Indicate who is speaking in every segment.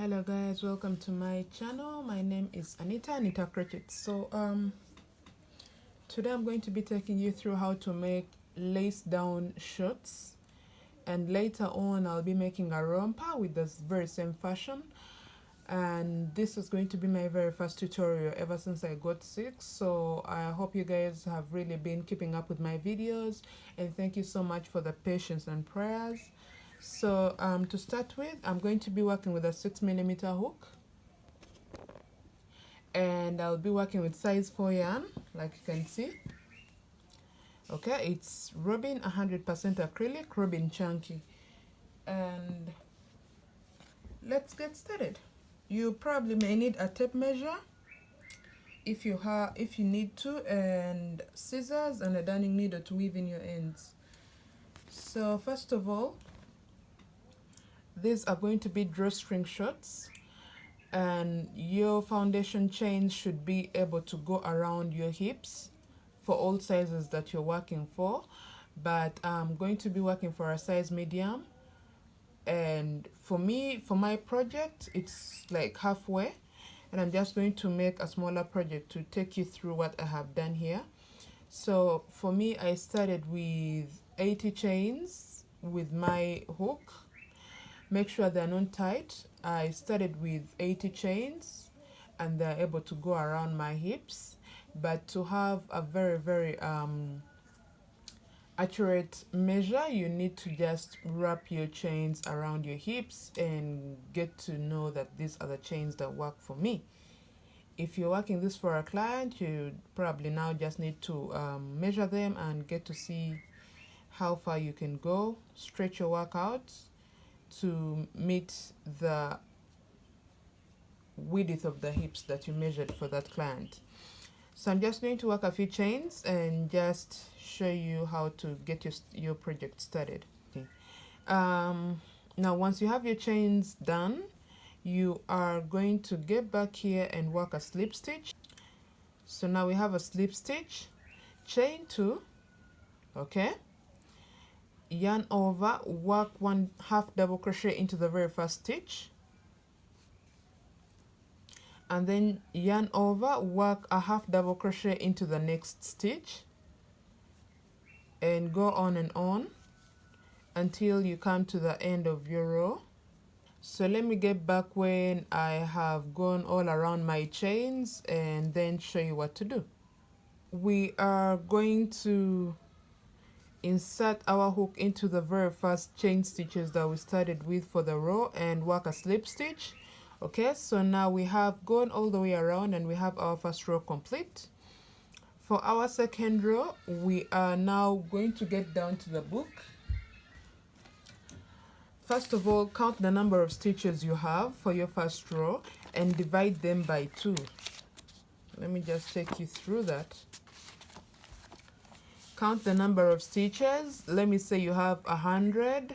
Speaker 1: Hello guys, welcome to my channel. My name is Anita Crochet. So today I'm going to be taking you through how to make lace down shorts, and later on I'll be making a romper with this very same fashion. And this is going to be my very first tutorial ever since I got sick, so I hope you guys have really been keeping up with my videos, and thank you so much for the patience and prayers. So to start with, I'm going to be working with a 6mm hook, and I'll be working with size 4 yarn, like you can see. Okay, it's Robin 100% acrylic, Robin chunky. And let's get started. You probably may need a tape measure if you need to, and scissors and a darning needle to weave in your ends. So first of all, these are going to be drawstring shorts, and your foundation chains should be able to go around your hips for all sizes that you're working for, but I'm going to be working for a size medium, and for my project it's like halfway, and I'm just going to make a smaller project to take you through what I have done here. So for me, I started with 80 chains with my hook. Make sure they're not tight. I started with 80 chains and they're able to go around my hips, but to have a very accurate measure, you need to just wrap your chains around your hips and get to know that these are the chains that work for me. If you're working this for a client, you probably now just need to measure them and get to see how far you can go. Stretch your work out to meet the width of the hips that you measured for that client. So I'm just going to work a few chains and just show you how to get your project started. Okay. Now once you have your chains done, you are going to get back here and work a slip stitch. So now we have a slip stitch, chain 2, okay, yarn over, work 1/2 double crochet into the very first stitch, and then yarn over, work a 1/2 double crochet into the next stitch, and go on and on until you come to the end of your row. So let me get back when I have gone all around my chains and then show you what to do. We are going to insert our hook into the very first chain stitches that we started with for the row and work a slip stitch. Okay, so now we have gone all the way around and we have our first row complete. For our second row, we are now going to get down to the book. First of all, count the number of stitches you have for your first row and divide them by 2. Let me just take you through that. Count the number of stitches. Let me say you have 100.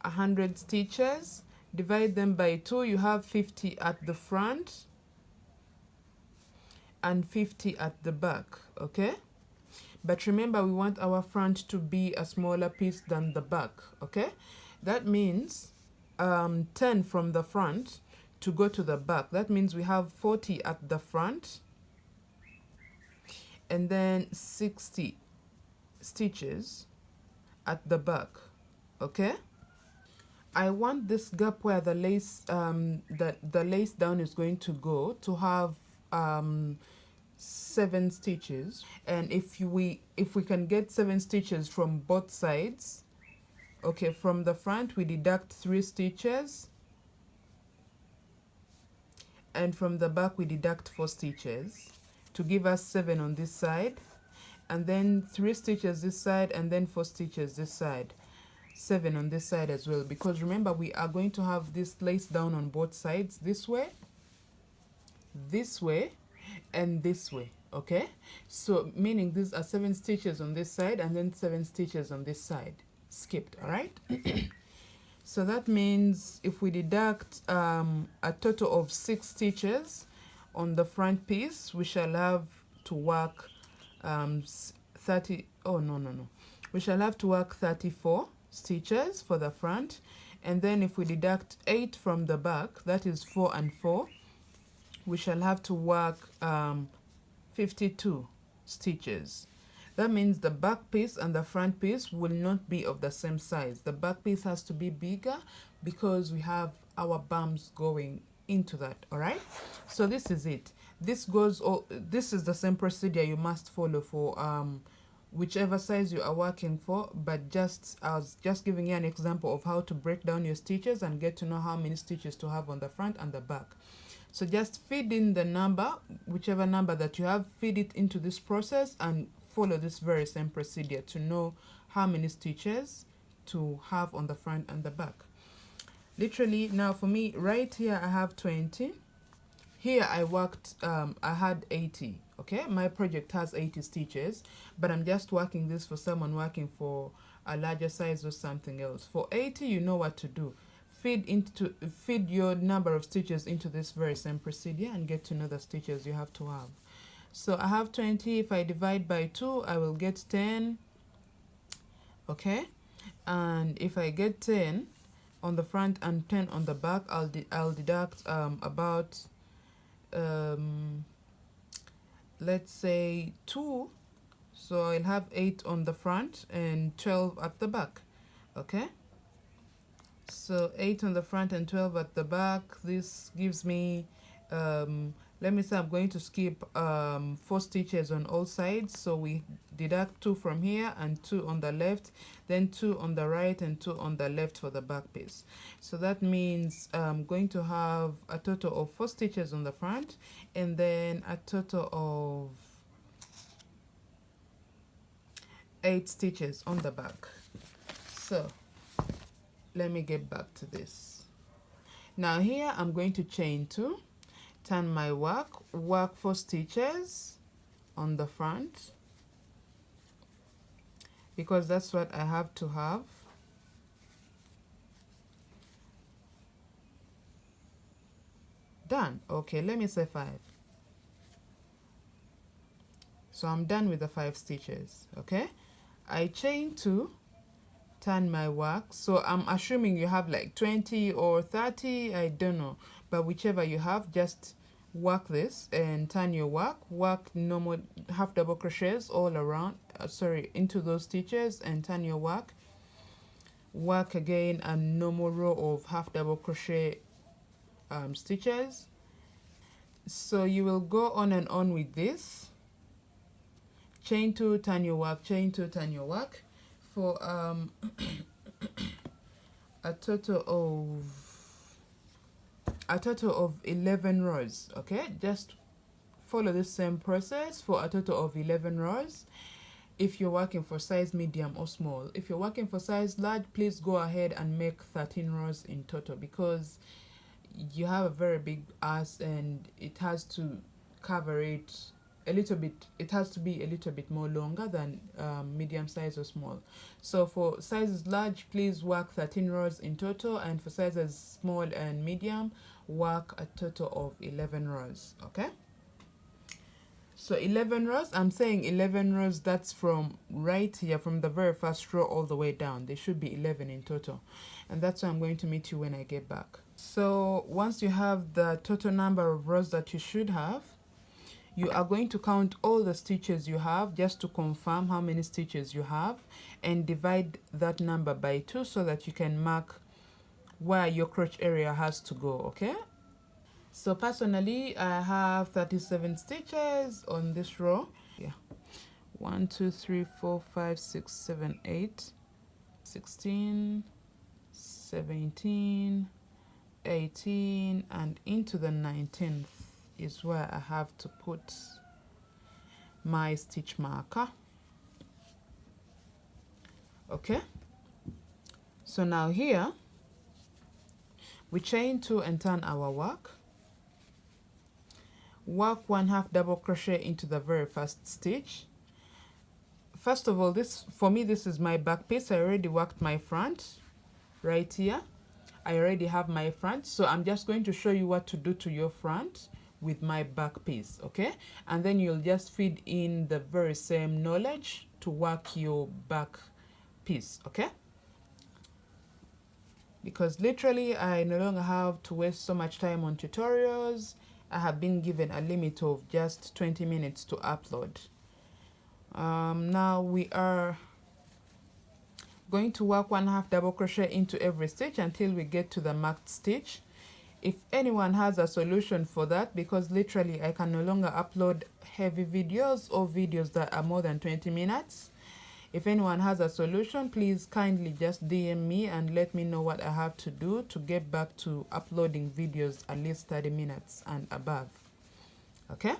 Speaker 1: 100 stitches. Divide them by 2. You have 50 at the front and 50 at the back, okay? But remember, we want our front to be a smaller piece than the back, okay? That means 10 from the front to go to the back. That means we have 40 at the front and then 60 stitches at the back, okay? I want this gap where the lace the lace down is going to go to have 7 stitches, and if we can get 7 stitches from both sides, okay, from the front we deduct 3 stitches, and from the back we deduct 4 stitches to give us 7 on this side, and then 3 stitches this side, and then 4 stitches this side, 7 on this side as well, because remember we are going to have this lace down on both sides, this way, and this way, okay? So meaning these are 7 stitches on this side and then 7 stitches on this side skipped, all right? So that means if we deduct a total of 6 stitches on the front piece, we shall have to work 34 stitches for the front, and then if we deduct 8 from the back, that is 4 and 4, we shall have to work 52 stitches. That means the back piece and the front piece will not be of the same size. The back piece has to be bigger because we have our bumps going into that. All right, so this is it. This is the same procedure you must follow for whichever size you are working for, but I was just giving you an example of how to break down your stitches and get to know how many stitches to have on the front and the back. So just feed in the number, whichever number that you have, feed it into this process and follow this very same procedure to know how many stitches to have on the front and the back. Literally, now for me right here I have 20. Here I worked, I had 80. Okay, my project has 80 stitches, but I'm just working this for someone working for a larger size or something else. For 80, you know what to do. Feed your number of stitches into this very same procedure and get to know the stitches you have to have. So I have 20. If I divide by 2, I will get 10. Okay, and if I get 10 on the front and 10 on the back, I'll deduct about let's say 2, so I'll have 8 on the front and 12 at the back. Okay, so 8 on the front and 12 at the back. This gives me let me say I'm going to skip 4 stitches on all sides, so we deduct 2 from here and 2 on the left, then 2 on the right and 2 on the left for the back piece. So that means I'm going to have a total of 4 stitches on the front and then a total of 8 stitches on the back. So let me get back to this. Now here I'm going to chain 2, turn my work 4 stitches on the front because that's what I have to have. Done. Okay, let me say 5. So I'm done with the 5 stitches. Okay, I chain 2, turn my work. So I'm assuming you have like 20 or 30, I don't know, but whichever you have, just work this and turn your work normal half double crochets all around, into those stitches and turn your work again a normal row of half double crochet stitches. So you will go on and on with this. Chain 2, turn your work, chain 2, turn your work for a total of 11 rows. Okay, just follow the same process for a total of 11 rows if you're working for size medium or small. If you're working for size large, please go ahead and make 13 rows in total because you have a very big ass and it has to cover it a little bit. It has to be a little bit more longer than medium size or small. So for sizes large, please work 13 rows in total, and for sizes small and medium, work a total of 11 rows. Okay, so 11 rows, I'm saying 11 rows, that's from right here, from the very first row all the way down. There should be 11 in total, and that's where I'm going to meet you when I get back. So once you have the total number of rows that you should have, you are going to count all the stitches you have just to confirm how many stitches you have and divide that number by 2 so that you can mark where your crotch area has to go. Okay, so personally I have 37 stitches on this row. Yeah, 1 2 3 4 5 6 7 8 16 17 18 and into the 19th is where I have to put my stitch marker. Okay, so now here we chain 2 and turn our work 1 half double crochet into the very first stitch. First of all, this for me, this is my back piece. I already worked my front right here. I already have my front, so I'm just going to show you what to do to your front with my back piece. Okay, and then you'll just feed in the very same knowledge to work your back piece. Okay, because literally I no longer have to waste so much time on tutorials. I have been given a limit of just 20 minutes to upload. Now we are going to work 1/2 double crochet into every stitch until we get to the marked stitch. If anyone has a solution for that, because literally I can no longer upload heavy videos or videos that are more than 20 minutes. If anyone has a solution, please kindly just DM me and let me know what I have to do to get back to uploading videos at least 30 minutes and above. Okay?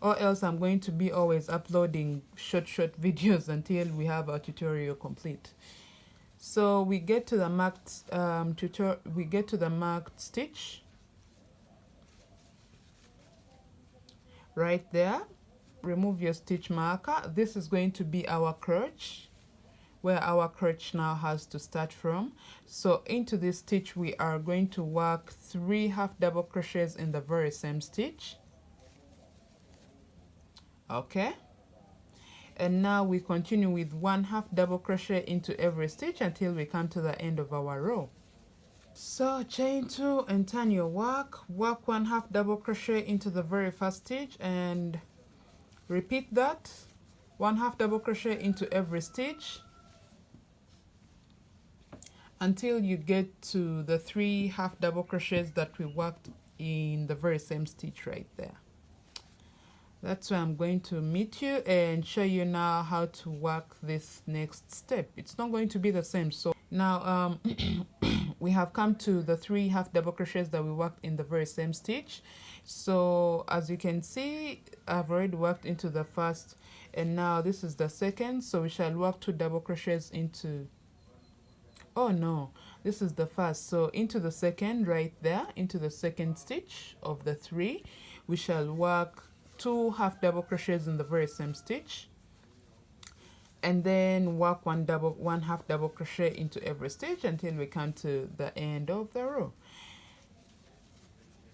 Speaker 1: Or else I'm going to be always uploading short videos until we have our tutorial complete. So we get to the marked stitch right there. Remove your stitch marker. This is going to be our crotch, where our crotch now has to start from. So into this stitch we are going to work 3 half double crochets in the very same stitch. Okay, and now we continue with 1/2 double crochet into every stitch until we come to the end of our row. So chain 2 and turn your work 1/2 double crochet into the very first stitch and repeat that 1/2 double crochet into every stitch until you get to the 3 half double crochets that we worked in the very same stitch right there. That's where I'm going to meet you and show you now how to work this next step. It's not going to be the same. So now we have come to the 3 half double crochets that we worked in the very same stitch. So as you can see, I've already worked into the first, and now this is the second. So we shall work 2 double crochets into, oh no, this is the first. So into the second right there, into the second stitch of the 3, we shall work 2 half double crochets in the very same stitch, and then work 1 half double crochet into every stitch until we come to the end of the row.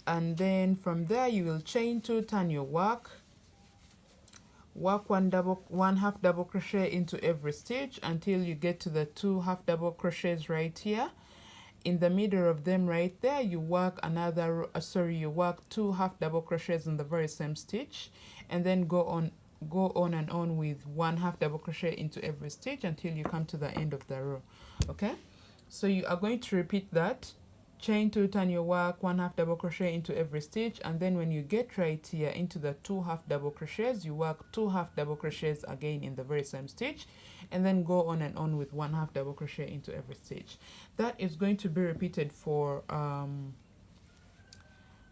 Speaker 1: And then from there you will chain 2, turn your work 1 half double crochet into every stitch until you get to the 2 half double crochets right here. In the middle of them right there, you work another you work 2 half double crochets in the very same stitch, and then go on and on with 1 half double crochet into every stitch until you come to the end of the row. Okay, so you are going to repeat that. Chain 2, turn your work 1 half double crochet into every stitch, and then when you get right here into the 2 half double crochets, you work 2 half double crochets again in the very same stitch, and then go on and on with 1 half double crochet into every stitch. That is going to be repeated for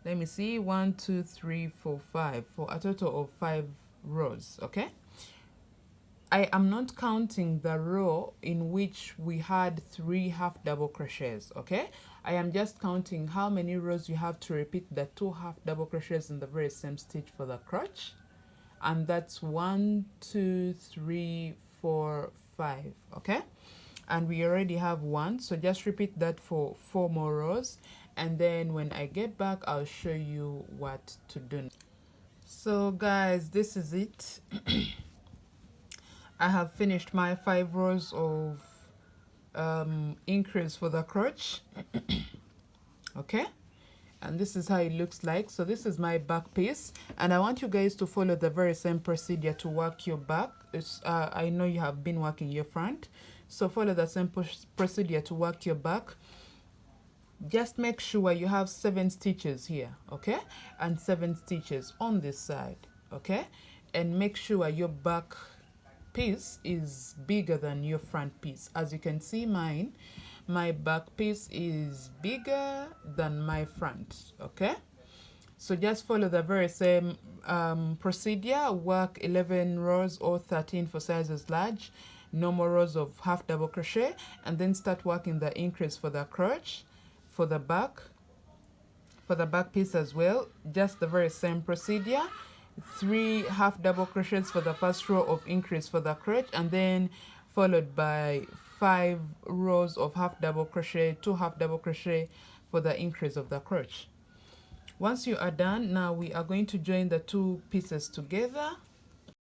Speaker 1: let me see, 1 2 3 4 5, for a total of 5 rows. Okay, I am not counting the row in which we had 3 half double crochets. Okay, I am just counting how many rows you have to repeat the 2 half double crochets in the very same stitch for the crotch, and that's 1 2 3 4 5. Okay, and we already have 1, so just repeat that for 4 more rows, and then when I get back I'll show you what to do. So guys, this is it. I have finished my 5 rows of increase for the crotch. Okay, and this is how it looks like. So this is my back piece, and I want you guys to follow the very same procedure to work your back. I know you have been working your front, so follow the same procedure to work your back. Just make sure you have 7 stitches here, okay, and 7 stitches on this side, okay, and make sure your back piece is bigger than your front piece. As you can see, my back piece is bigger than my front. Okay, so just follow the very same procedure. Work 11 rows or 13 for sizes large, no more rows of half double crochet, and then start working the increase for the crotch, for the back piece as well. Just the very same procedure. 3 half double crochets for the first row of increase for the crotch, and then followed by 5 rows of half double crochet, 2 half double crochet for the increase of the crotch. Once you are done, now we are going to join the 2 pieces together.